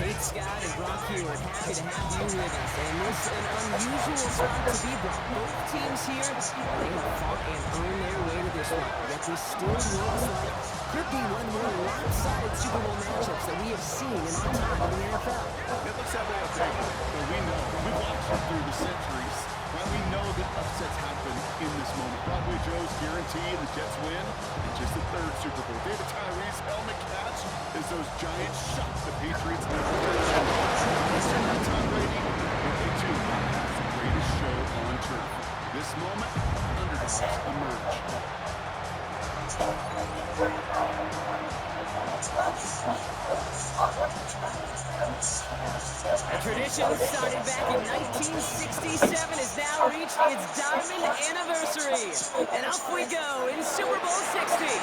Kate Scott and Brock Hewitt, happy to have you with us. And this is an unusual spot to be, Brock. Both teams here, they have fought and earned their way to this one. Yet this still looks like could be one of the more lopsided Super Bowl matchups that we have seen in our time in the NFL. It looks that way up there, but we know. We've watched it through the centuries. Well, we know that upsets happen in this moment. Broadway Joe's guarantee the Jets win in just the third Super Bowl. David Tyree's helmet catch as those Giants shock the Patriots in the protection. Tom Brady, they too has the greatest show on turf. This moment, underdogs emerge. A tradition started back in 1967 has now reached its diamond anniversary. And off we go in Super Bowl 60. And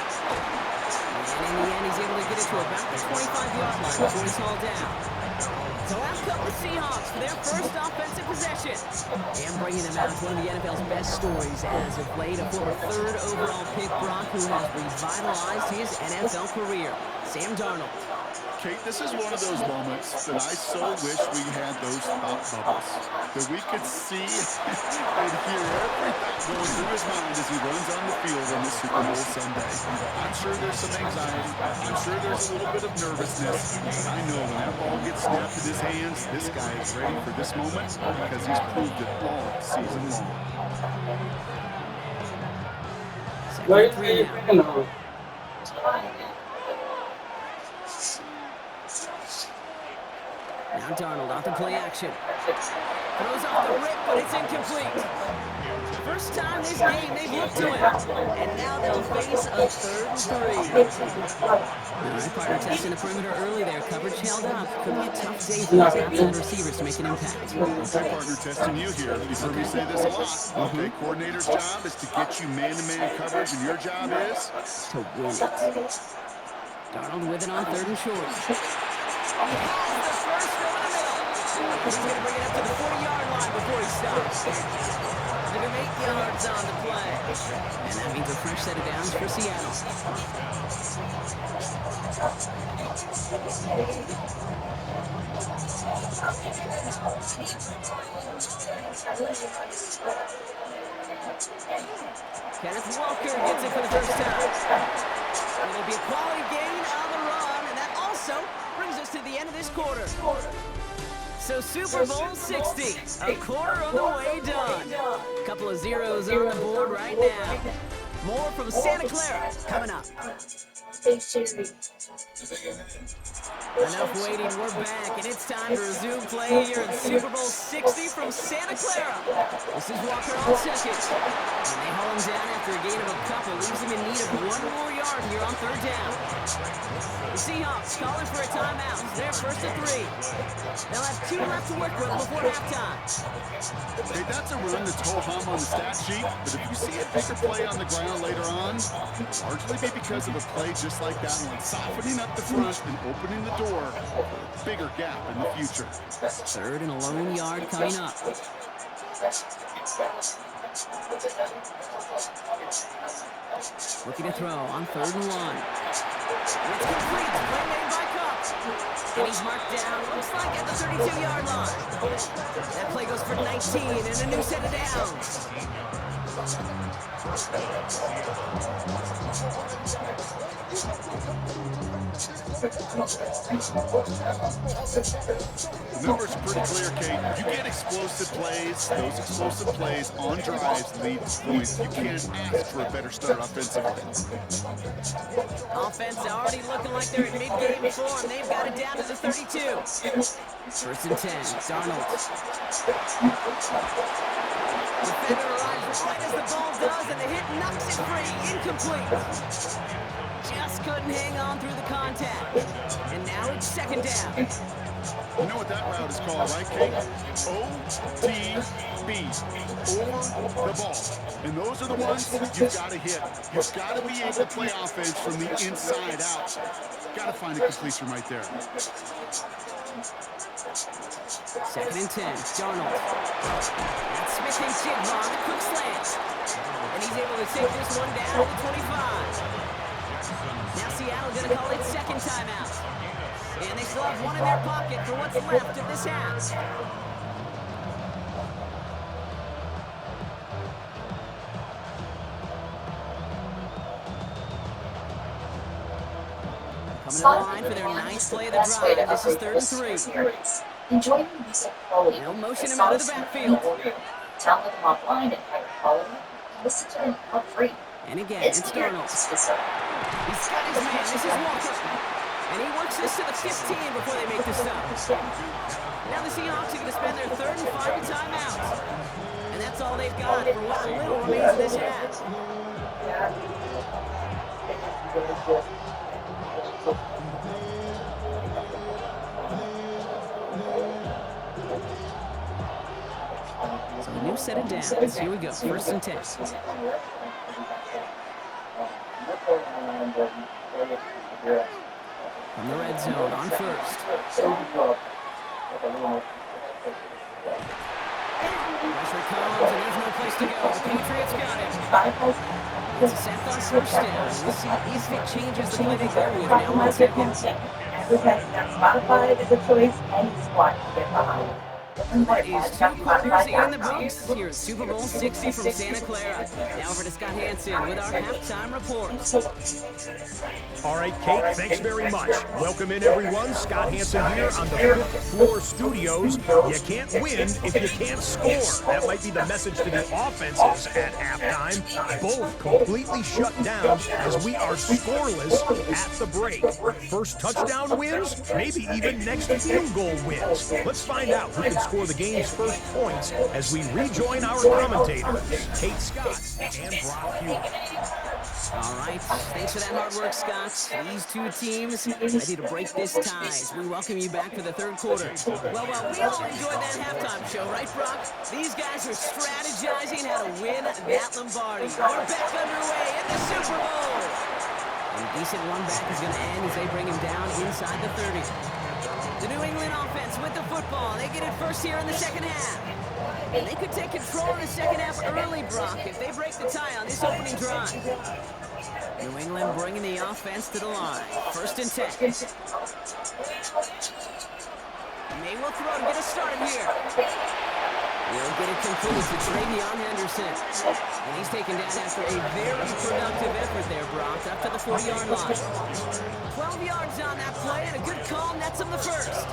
in the end, he's able to get it to about the 25-yard line before he's hauled down. So out come the Seahawks for their first offensive possession. And bringing them out is one of the NFL's best stories as of late, a former third overall pick, Brock, who has revitalized his NFL career. Sam Darnold. Kate, this is one of those moments that I so wish we had those thought bubbles, that we could see and hear every thought going through his mind as he runs on the field on this Super Bowl Sunday. I'm sure there's some anxiety. I'm sure there's a little bit of nervousness. I know when that ball gets snapped in his hands, this guy is ready for this moment because he's proved it all season long. Second 3 now. Now Darnold off the play action. Throws off the rip, but it's incomplete. First time this game they've looked to him. And now they'll face a 3rd and 3. All right, partner testing the perimeter early there. Coverage held up. Could be a tough day for these outside receivers to make an impact. Okay, partner testing you here. You've heard me say this a lot. Okay, coordinator's job is to get you man-to-man coverage, and your job is to win it. Darnold with it on 3rd and short. He's going to bring it up to the 40-yard line before he stops. Give him 8 yards on the play. And that means a fresh set of downs for Seattle. Kenneth Walker gets it for the first time. It'll be a quality gain on the run, and that also brings us to the end of this quarter. So Super Bowl 60, a quarter of the way done. A couple of zeros on the board right now. More from Santa Clara coming up. Enough waiting, we're back, and it's time to resume play here in Super Bowl 60 from Santa Clara. This is Walker on second. And they haul him down after a gain of a couple, leaves him in need of 1 more yard here on 3rd down. The Seahawks calling for a timeout. They're first and 3. They'll have 2 left to work with before halftime. Hey, that's a run that's ho-hum on the stat sheet, but if you see a bigger play on the ground later on, largely be because of a play just like that one, softening up the front and opening the door for a bigger gap in the future. 3rd and a lone yard coming up. Looking to throw on 3rd and 1. It's complete. Play made by Cup. And he's marked down, looks like at the 32-yard line. That play goes for 19 and a new set of downs. The numbers are pretty clear, Kate. You get explosive plays. Those explosive plays on drives lead to points. You can't ask for a better start offensively. Offense already looking like they're in mid-game form. They've got it down to the 32. 1st and 10. Darnold. Defender arrives right as the ball does, and the hit knocks it free. Incomplete. Just couldn't hang on through the contact. And now it's 2nd down. You know what that route is called, right, Kate? ODB. Over the ball. And those are the ones you've got to hit. You've got to be able to play offense from the inside out. Got to find a completion right there. 2nd and 10. Darnold. That's Smith and Jigma on the quick slant. And he's able to take this one down to the 25. Now Seattle going to call it 2nd timeout. And they still have one in their pocket for what's left of this half. Coming to the line for their ninth play of the drive. This is 3rd and 3. Enjoy the music fully. They'll motion him out of the backfield. Download them offline and higher quality. Listen to them for free. And again, it's Darnold. He's got his man. This is Walker. And he works this to the 15 before they make the stop. Now the Seahawks are going to spend their 3rd and final timeout. And that's all they've got for what little remains of this half. So a new set of downs. Here we go. 1st and 10. From the red zone on 1st. Pressure comes, and there's no place to go. The Patriots got it. It's a set on 1st down. We'll see if it changes the play they go with now on 2nd. Spotify is a choice any squad to get behind. That is 2 quarters in the books here at Super Bowl 60 from Santa Clara. Now over to Scott Hansen with our halftime report. All right, Kate, thanks very much. Welcome in, everyone. Scott Hansen here on the 5th floor studios. You can't win if you can't score. That might be the message to the offenses at halftime. Both completely shut down as we are scoreless at the break. First touchdown wins, maybe even next field goal wins. Let's find out who can score the game's first points as we rejoin our commentators, Kate Scott and Brock Hughes. All right, thanks for that hard work, Scott. These two teams ready to break this tie as we welcome you back for the 3rd quarter. Well, we all enjoyed that halftime show, right, Brock? These guys are strategizing how to win that Lombardi. We're back underway in the Super Bowl. And a decent run back is going to end as they bring him down inside the 30. The New England offense with the football. They get it first here in the 2nd half. And they could take control in the 2nd half early, Brock, if they break the tie on this opening drive. New England bringing the offense to the line. 1st and 10. And they will throw to get us started here. We'll get it complete to Travion Henderson. And he's taken down after a very productive effort there, Brock, up to the 40-yard line. 12 yards on that play, and a good call nets him the first.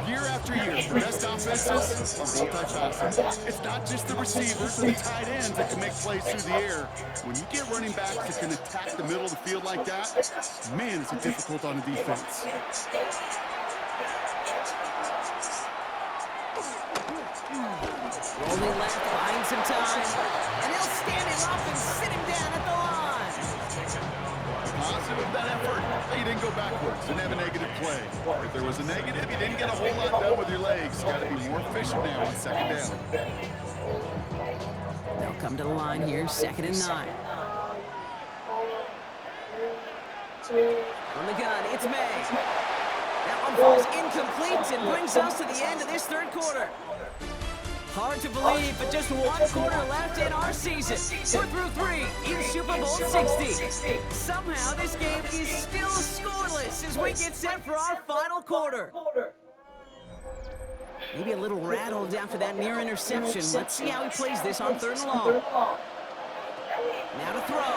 Year after year, the best offenses are multi-faceted. It's not just the receivers and the tight ends that can make plays through the air. When you get running backs that can attack the middle of the field like that, man, it's difficult on the defense. Rolling left, buying some time, and they'll stand him up and sit him down at the line. Positive of that effort, he didn't go backwards, didn't have a negative play. If there was a negative, you didn't get a whole lot done with your legs. Got to be more efficient now on 2nd down. They'll come to the line here, 2nd and 9. From the gun, it's May. That one falls incomplete and brings us to the end of this 3rd quarter. Hard to believe, but just 1 quarter left in our season. We're through 3 in Super Bowl 60. Somehow this game is still scoreless as we get set for our final quarter. Maybe a little rattled after that near interception. Let's see how he plays this on 3rd and long. Now to throw.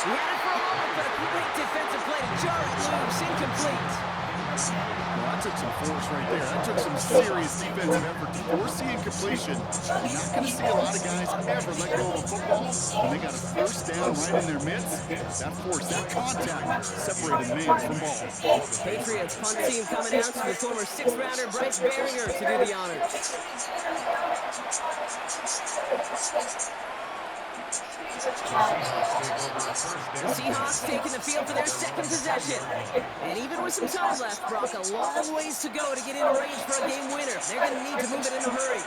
He had it for a moment, but a great defensive play to jar it loose, incomplete. Well, that took some force right there. That took some serious defensive effort to force the incompletion. You're not going to see a lot of guys ever let go of a football when they got a 1st down right in their midst. That force, that contact separated man from ball. Patriots punt team coming out to the former 6th-rounder Bryce Baringer to do the honors. The Seahawks taking the field for their 2nd possession. And even with some time left, Brock, a long ways to go to get in range for a game winner. They're going to need to move it in a hurry.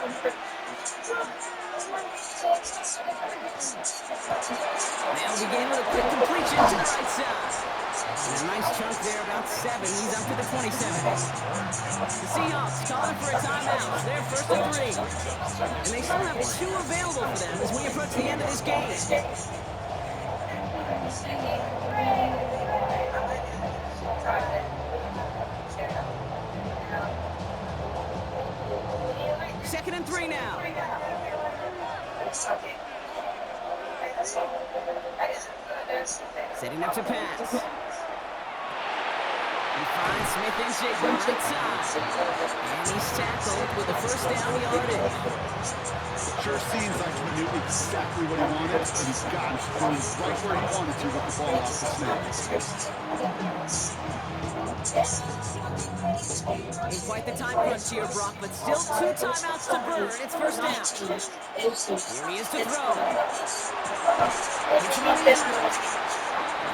They'll begin with a quick completion to the right side. And a nice chunk there, about 7. He's up to the 27. The Seahawks calling for a timeout. They're 1st and 3. And they still have 2 available for them as we approach the end of this game. and 3 now. Setting up to pass. He finds Smith and Jigba right side. And he's tackled with a first down yardage. Sure seems like he knew exactly what he wanted, and he got it going right where he wanted to with the ball off the snap. Ain't quite the time crunch here, Brock, but still 2 timeouts to burn. It's first down. Here he is to throw. Hits him on the end.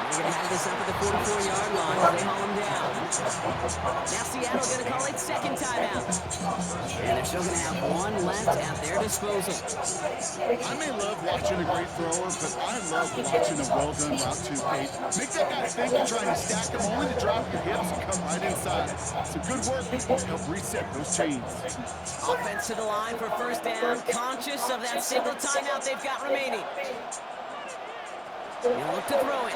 They're going to have this up at the 44-yard line as they haul him down. Now Seattle going to call it second timeout. And they're still going to have 1 left at their disposal. I may love watching a great thrower, but I love watching a well-done route too, Kate. Make that guy think you're trying to stack him only to drop your hips and come right inside. Some good work to help reset those chains. Offense to the line for first down, conscious of that single timeout they've got remaining. He'll look to throw it.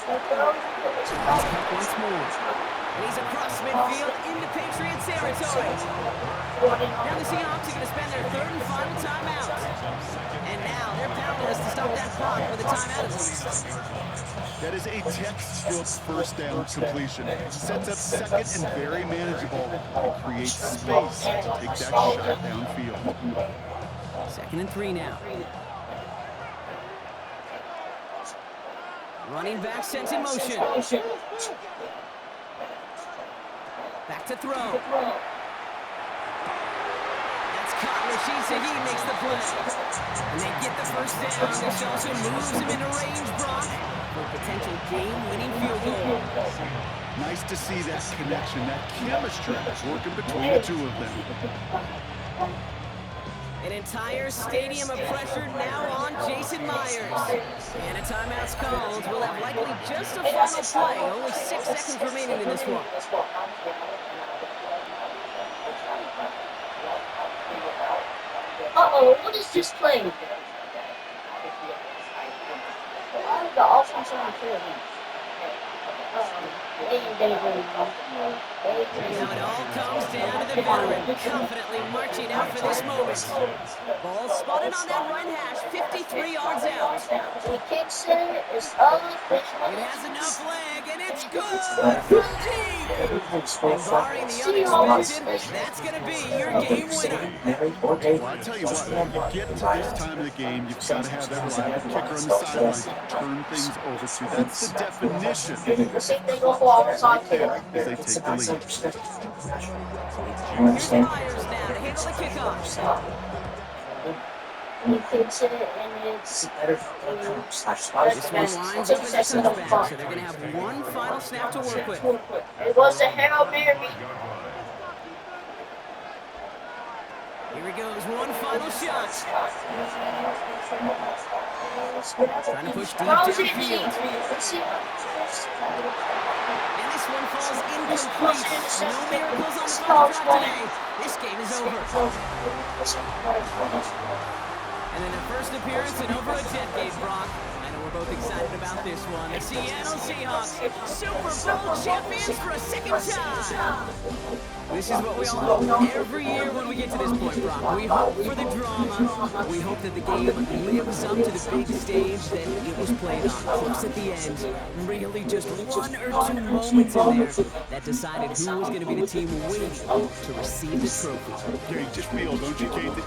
Once more. And he's across midfield into Patriot territory. Now the Seahawks are going to spend their 3rd and final timeout. And now they're powerless to stop that clock with a timeout at least. That is a textbook first down completion. Sets up second and very manageable. It creates space to take that shot downfield. 2nd and 3 now. Running back sent in motion. Back to throw. That's caught. Rashid Shaheed makes the play. And they get the first down. This also moves him into range, Brock, for a potential game-winning field goal. Nice to see that connection, that chemistry working between the two of them. An entire stadium of pressure now on Jason Myers. And a timeout's called. We'll have likely just a final play. Only 6 seconds remaining in this one. Uh-oh, what is this play? The offense on the field. Now it all comes down to the veteran, confidently marching out for this moment. Ball spotted on that right hash, 53 yards out. He kicks it, it's up. It has enough leg, and it's good from deep. And barring the unexpected, that's going to be your game winner. Well, I tell you what, when you get to this time of the game, you've got to have that reliable kicker on the sideline to turn things over to. That's the definition. As they take the lead. Here's Myers now to handle the kickoff. He kicks it, and it's... This one lines up as it comes back, so they're going to have 1 final snap to work with. It was a Hail Mary. Here he goes, 1 final shot. Trying to push deep downfield. And this one falls incomplete. No miracles on the final drive today. This game is over. And in their first appearance in over a decade, Brock, I know we're both excited about this one. The Seattle Seahawks, Super Bowl champions for a 2nd time. This is what we all hope every year when we get to this point, Brock. We hope for the drama. We hope that the game lives up to the big stage that it was played on. Close at the end. Really just 1 or 2 moments in there that decided who was going to be the team waiting to receive the trophy. Yeah, you just feel, don't you, Kate, that